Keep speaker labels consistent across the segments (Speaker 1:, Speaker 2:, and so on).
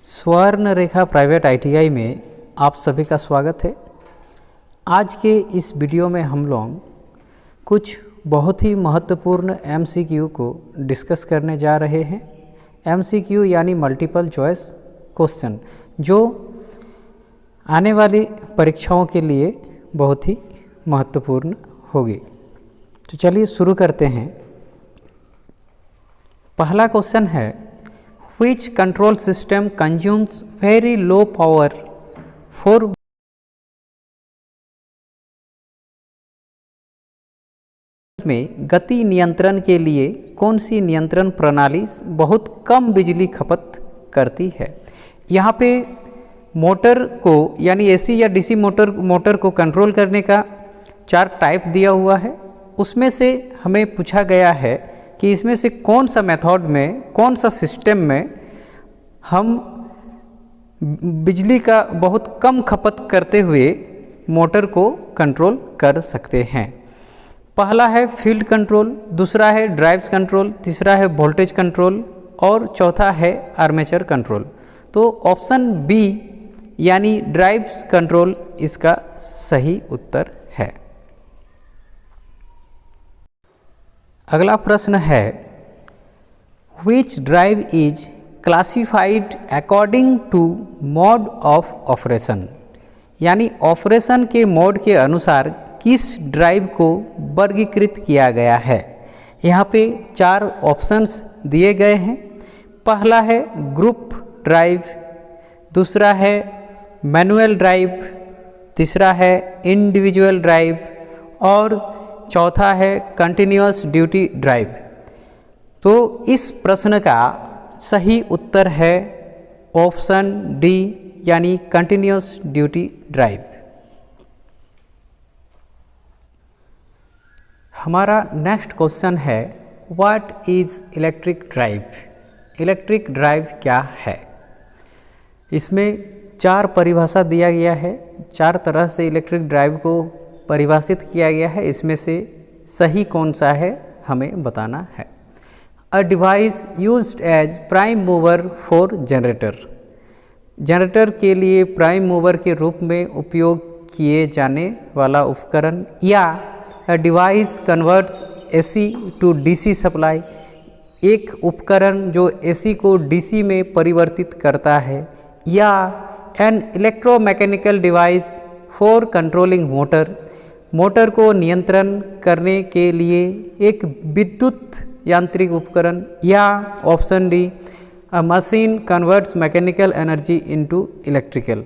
Speaker 1: स्वर्ण रेखा private ITI में आप सभी का स्वागत है। आज के इस वीडियो में हम लोग कुछ बहुत ही महत्वपूर्ण एमसीक्यू को डिस्कस करने जा रहे हैं। एमसीक्यू यानी मल्टीपल चॉइस क्वेश्चन, जो आने वाली परीक्षाओं के लिए बहुत ही महत्वपूर्ण होगी। तो चलिए शुरू करते हैं। पहला क्वेश्चन है, Which control system consumes very low power for में गति नियंत्रण के लिए कौन सी नियंत्रण प्रणाली बहुत कम बिजली खपत करती है? यहाँ पे मोटर को यानी एसी या डीसी मोटर को कंट्रोल करने का 4 टाइप दिया हुआ है। उसमें से हमें पूछा गया है कि इसमें से कौन सा मेथड में, कौन सा सिस्टम में हम बिजली का बहुत कम खपत करते हुए मोटर को कंट्रोल कर सकते हैं। पहला है फील्ड कंट्रोल, दूसरा है ड्राइव्स कंट्रोल, तीसरा है वोल्टेज कंट्रोल और चौथा है आर्मेचर कंट्रोल। तो ऑप्शन बी यानी ड्राइव्स कंट्रोल इसका सही उत्तर है। अगला प्रश्न है, Which drive is classified according to mode of operation? यानी ऑपरेशन के मोड के अनुसार किस ड्राइव को वर्गीकृत किया गया है? यहाँ पे 4 ऑप्शंस दिए गए हैं। पहला है ग्रुप ड्राइव, दूसरा है मैनुअल ड्राइव, तीसरा है इंडिविजुअल ड्राइव और चौथा है कंटिन्यूअस ड्यूटी ड्राइव। तो इस प्रश्न का सही उत्तर है ऑप्शन डी यानी कंटिन्यूअस ड्यूटी ड्राइव। हमारा नेक्स्ट क्वेश्चन है, what is electric drive? Electric drive क्या है? इसमें 4 परिभाषा दिया गया है। 4 तरह से इलेक्ट्रिक ड्राइव को परिभाषित किया गया है। इसमें से सही कौन सा है हमें बताना है। A device used as prime mover for generator, generator के लिए प्राइम मूवर के रूप में उपयोग किए जाने वाला उपकरण, या a device converts AC to DC supply, एक उपकरण जो AC को DC में परिवर्तित करता है, या an electromechanical device for controlling motor, motor को नियंत्रण करने के लिए एक विद्युत यांत्रिक उपकरण, या ऑप्शन डी अ machine converts mechanical energy into electrical,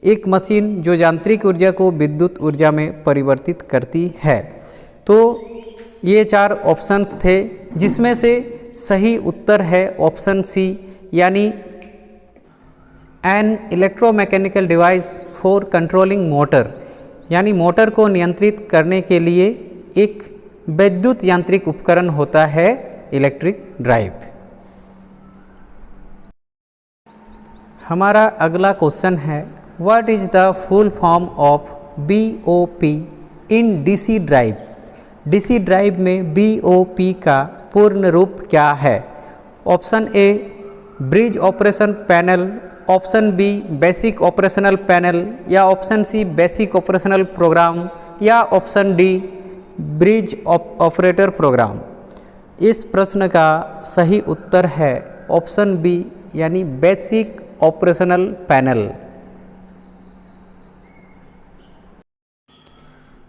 Speaker 1: एक मशीन जो यांत्रिक ऊर्जा को विद्युत ऊर्जा में परिवर्तित करती है। तो ये 4 ऑप्शंस थे, जिसमें से सही उत्तर है ऑप्शन सी यानी an electromechanical device for controlling motor, यानी मोटर को नियंत्रित करने के लिए एक विद्युत यांत्रिक उपकरण होता है इलेक्ट्रिक ड्राइव। हमारा अगला क्वेश्चन है, what is the full form of BOP in DC drive? DC drive में बीओपी का पूर्ण रूप क्या है? Option A bridge operation panel, option B basic operational panel, या option C basic operational program, या option D bridge operator program. इस प्रश्न का सही उत्तर है ऑप्शन बी यानी basic operational panel.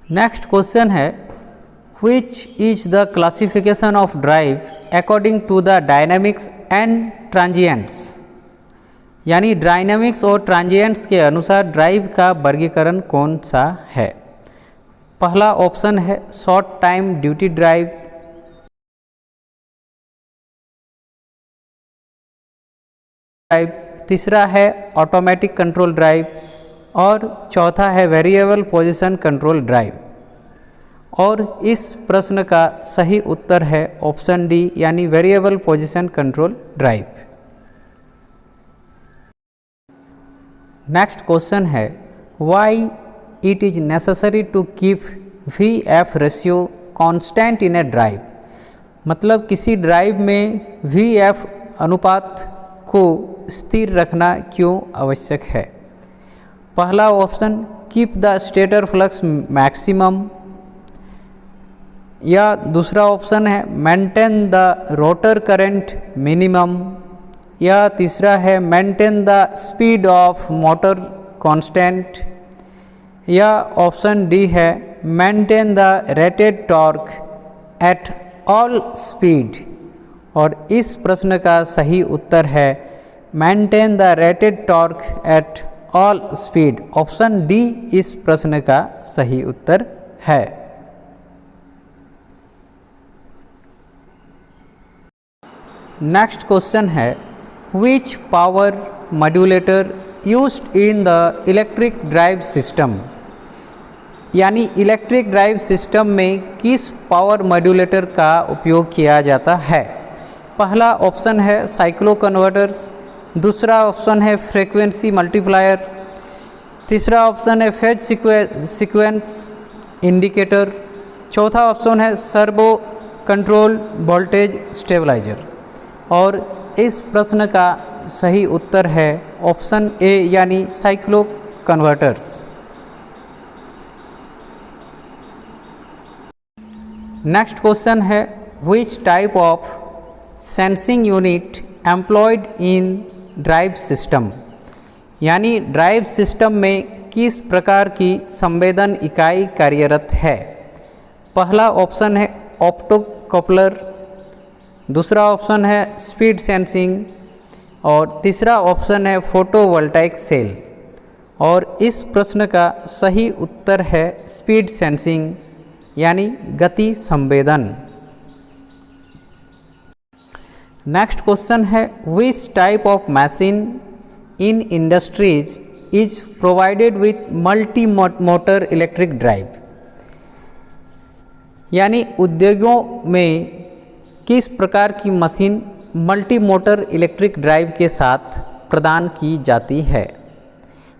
Speaker 1: Next question है, which is the classification of drive according to the dynamics and transients? यानी डायनामिक्स और ट्रांजिएंट्स के अनुसार ड्राइव का वर्गीकरण कौन सा है? पहला ऑप्शन है शॉर्ट टाइम ड्यूटी ड्राइव, तीसरा है ऑटोमेटिक कंट्रोल ड्राइव और चौथा है वेरिएबल पोजीशन कंट्रोल ड्राइव। और इस प्रश्न का सही उत्तर है ऑप्शन डी यानी variable position control drive. Next question है, why it is necessary to keep VF ratio constant in a drive? मतलब किसी ड्राइव में VF अनुपात को स्थिर रखना क्यों आवश्यक है? पहला option keep the stator flux maximum, या दूसरा ऑप्शन है maintain the rotor current minimum, या तीसरा है maintain the speed of motor constant, या ऑप्शन डी है maintain the rated torque at all speed. और इस प्रश्न का सही उत्तर है maintain the rated torque at all speed. Option D इस प्रश्न का सही उत्तर है। नेक्स्ट क्वेश्चन है which power modulator used in the electric drive system, यानी इलेक्ट्रिक ड्राइव सिस्टम में किस पावर मॉड्यूलेटर का उपयोग किया जाता है? पहला ऑप्शन है साइक्लो कन्वर्टर्स, दूसरा ऑप्शन है फ्रीक्वेंसी मल्टीप्लायर, तीसरा ऑप्शन है फेज सीक्वेंस इंडिकेटर, चौथा ऑप्शन है सर्वो कंट्रोल वोल्टेज स्टेबलाइजर। और इस प्रश्न का सही उत्तर है ऑप्शन ए यानी साइक्लो कन्वर्टर्स। नेक्स्ट क्वेश्चन है which type of sensing unit employed in drive system, यानी ड्राइव सिस्टम में किस प्रकार की संवेदन इकाई कार्यरत है? पहला ऑप्शन है ऑप्टो कपलर, दूसरा ऑप्शन है स्पीड सेंसिंग, और तीसरा ऑप्शन है फोटोवोल्टाइक सेल। और इस प्रश्न का सही उत्तर है स्पीड सेंसिंग यानी गति संवेदन। नेक्स्ट क्वेश्चन है which type of machine in industries is provided with multi motor electric drive, यानी उद्योगों में किस प्रकार की machine multi motor electric drive के साथ प्रदान की जाती है?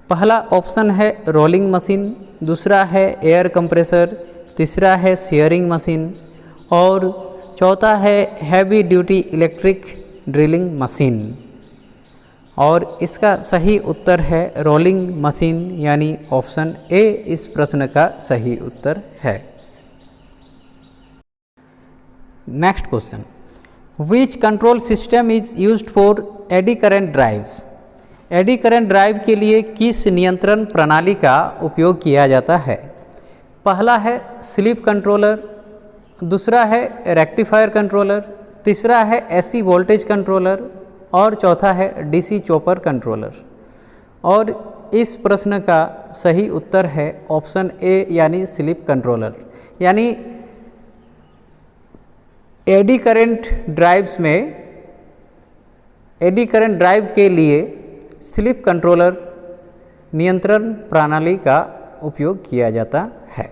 Speaker 1: पहला ऑप्शन है रोलिंग मशीन, दूसरा है एयर कंप्रेसर, तीसरा है शेयरिंग मशीन, और चौथा है heavy duty electric drilling machine. और इसका सही उत्तर है रोलिंग मशीन यानी ऑप्शन ए इस प्रश्न का सही उत्तर है। Next question which control system is used for eddy current drives, eddy current drive के लिए किस नियंत्रण प्रणाली का उपयोग किया जाता है? पहला है स्लीप कंट्रोलर, दूसरा है रेक्टिफायर कंट्रोलर, तीसरा है एसी वोल्टेज कंट्रोलर, और चौथा है डीसी चॉपर कंट्रोलर। और इस प्रश्न का सही उत्तर है ऑप्शन ए यानी स्लीप कंट्रोलर। यानी एडी करंट ड्राइव्स में एडी करंट ड्राइव के लिए स्लीप कंट्रोलर नियंत्रण प्रणाली का उपयोग किया जाता है।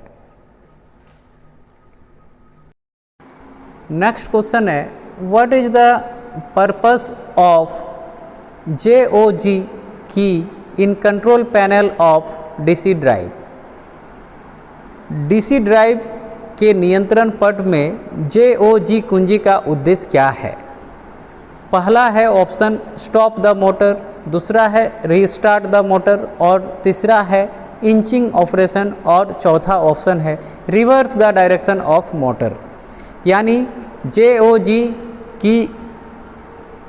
Speaker 1: नेक्स्ट क्वेश्चन है what is the purpose of JOG की in control panel of DC drive. DC drive के नियंत्रण पट में JOG कुंजी का उद्देश्य क्या है? पहला है ऑप्शन स्टॉप द मोटर, दूसरा है रीस्टार्ट द मोटर, और तीसरा है इंचिंग ऑपरेशन, और चौथा ऑप्शन है reverse the direction of motor. यानी JOG की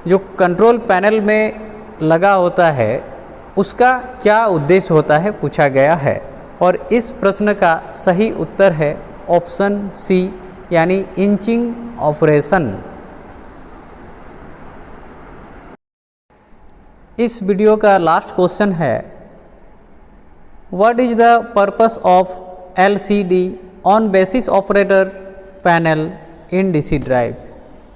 Speaker 1: जो कंट्रोल पैनल में लगा होता है उसका क्या उद्देश्य होता है पूछा गया है। और इस प्रश्न का सही उत्तर है ऑप्शन सी यानी इंचिंग ऑपरेशन। इस वीडियो का लास्ट क्वेश्चन है what is the purpose of LCD on basis operator panel in DC drive.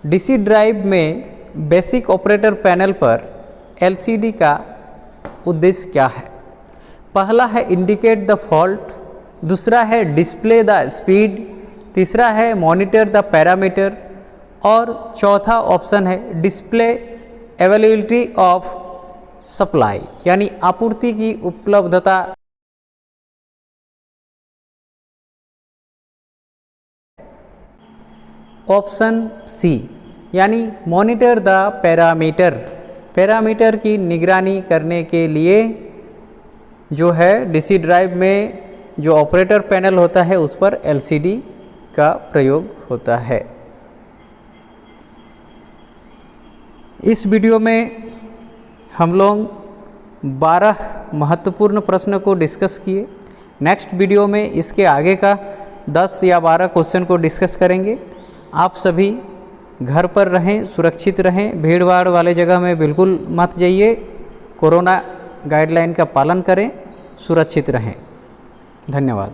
Speaker 1: DC drive में बेसिक ऑपरेटर पैनल पर LCD का उद्देश्य क्या है? पहला है इंडिकेट द फॉल्ट, दूसरा है डिस्प्ले द स्पीड, तीसरा है मॉनिटर द पैरामीटर, और चौथा ऑप्शन है डिस्प्ले अवेलेबिलिटी ऑफ सप्लाई यानी आपूर्ति की उपलब्धता। ऑप्शन सी यानी मॉनिटर द पैरामीटर। पैरामीटर की निगरानी करने के लिए जो है डीसी ड्राइव में जो ऑपरेटर पैनल होता है उस पर एलसीडी का प्रयोग होता है। इस वीडियो में हम लोग 12 महत्वपूर्ण प्रश्न को डिस्कस किए। नेक्स्ट वीडियो में इसके आगे का 10 या 12 क्वेश्चन को डिस्कस करेंगे। आप सभी घर पर रहें, सुरक्षित रहें, भीड़ भाड़ वाले जगह में बिल्कुल मत जाइए, कोरोना गाइडलाइन का पालन करें, सुरक्षित रहें। धन्यवाद।